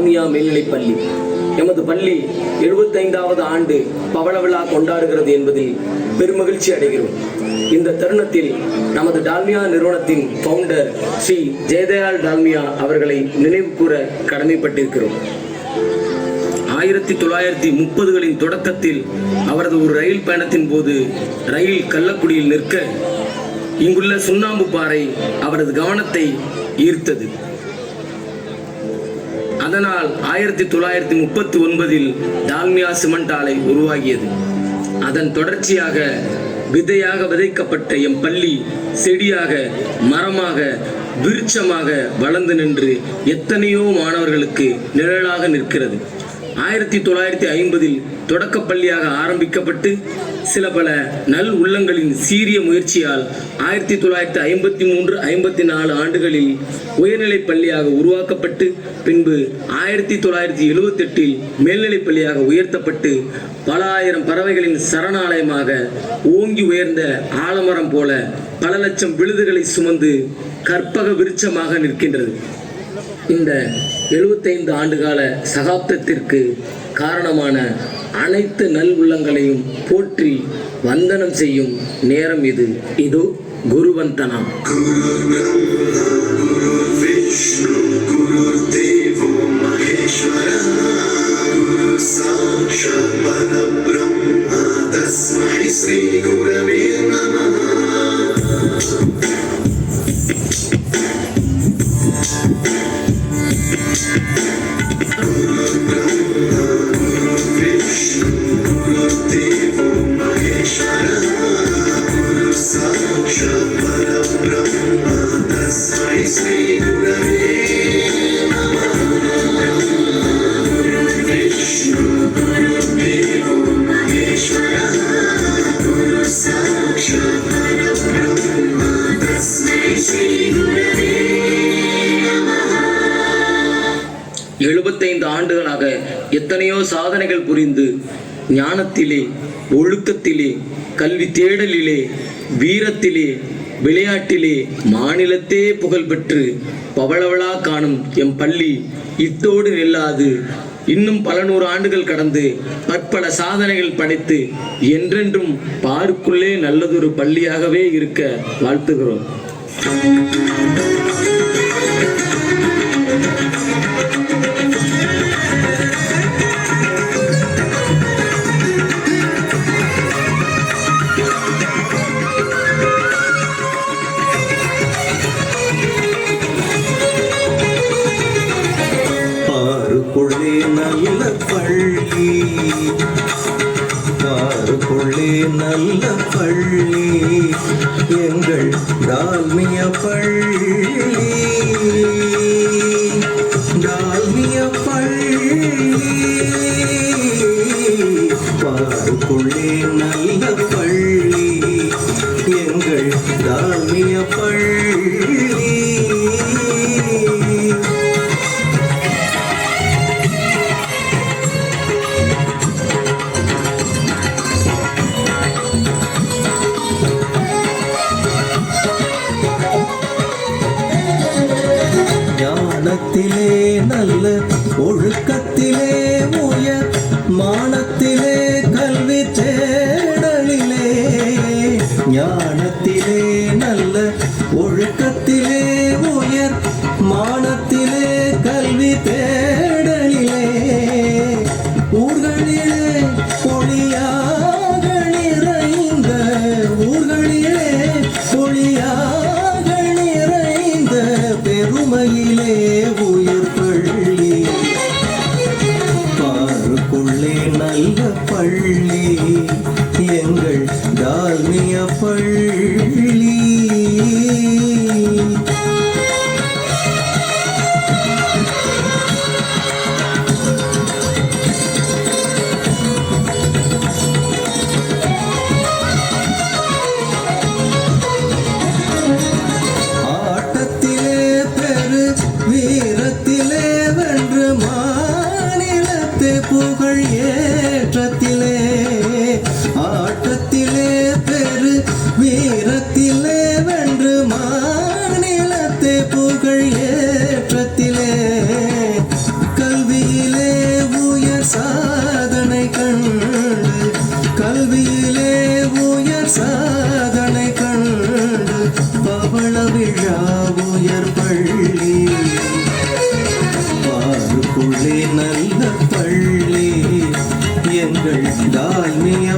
டால்மியா மேல்நிலைப்பள்ளி. எமது பள்ளி 75வது ஆண்டு பவள விழா கொண்டாடுகிறது என்பதில் பெருமகிழ்ச்சி அடைகிறோம். இந்த தருணத்தில் நமது டால்மியா நிறுவனத்தின் ஃபவுண்டர் ஸ்ரீ ஜெயதயாள் டால்மியா அவர்களை நினைவு கூற கடமைப்பட்டிருக்கிறோம். 1930களின் தொடக்கத்தில் அவரது ஒரு ரயில் பயணத்தின் போது ரயில் கள்ளக்குடியில் நிற்க இங்குள்ள சுண்ணாம்பு பாறை அவரது கவனத்தை ஈர்த்தது. அதனால் 1939இல் டால்மியா சிமெண்ட் ஆலை உருவாகியது. அதன் தொடர்ச்சியாக விதையாக விதைக்கப்பட்ட எம் பள்ளி செடியாக, மரமாக, விருட்சமாக வளர்ந்து நின்று எத்தனையோ மாணவர்களுக்கு நிழலாக நிற்கிறது. 1950இல் தொடக்கப்பள்ளியாக ஆரம்பிக்கப்பட்டு சில பல நல் உள்ளங்களின் சீரிய முயற்சியால் 1953-54 ஆண்டுகளில் உயர்நிலைப் பள்ளியாக உருவாக்கப்பட்டு பின்பு 1978இல் மேல்நிலைப் பள்ளியாக உயர்த்தப்பட்டு பல ஆயிரம் பறவைகளின் சரணாலயமாக ஓங்கி உயர்ந்த ஆலமரம் போல பல லட்சம் விழுதுகளை சுமந்து கற்பக விருட்சமாக நிற்கின்றது. இந்த 75 ஆண்டுகால சகாப்தத்திற்கு காரணமான அனைத்து நல் உள்ளங்களையும் போற்றி வந்தனம் செய்யும் நேரம் இது. இதோ குருவந்தனம். ஆண்டுகளாக எத்தனையோ சாதனைகள் புரிந்து ஞானத்திலே, ஒழுக்கத்திலே, கல்வி தேடலிலே, வீரத்திலே, விளையாட்டிலே மாநிலத்தே புகழ் பெற்று பவளவளா காணும் எம் பள்ளி இத்தோடு நில்லாது இன்னும் பல நூறு ஆண்டுகள் கடந்து பற்பல சாதனைகள் படைத்து என்றென்றும் பாருக்குள்ளே நல்லதொரு பள்ளியாகவே இருக்க வாழ்த்துகிறோம். பாருக்குள்ளே நல்ல பள்ளி, பாருக்குள்ளே நல்ல பள்ளி, எங்கள் டால்மிய பள்ளி, டால்மிய பள்ளி. பாருக்குள்ளே நல்ல பள்ளி, எங்கள் டால்மிய பள்ளி. ஞானத்திலே நல்ல ஒழுக்கத்திலே உயர் மானத்திலே கல்வி தேடலிலே, ஞானத்திலே நல்ல ஒழுக்கத்திலே உயர் மானத்திலே கல்வி தேடலிலே, ஊர்களிலே பொழியாக நிறைந்த, ஊர்களிலே பொழியாக நிறைந்த பெருமையிலே உயிர் பள்ளி. பாருக்குள்ளே நல்ல பள்ளி, எங்கள் டால்மிய பள்ளி. வீரத்திலே வென்று மாநிலத்தை புகழ் ஏற்றத்திலே, ஆட்டத்திலே பெரு வீரத்திலே வென்று மாநிலத்தை புகழ் ஏற்றத்திலே, கல்வி டால்மிய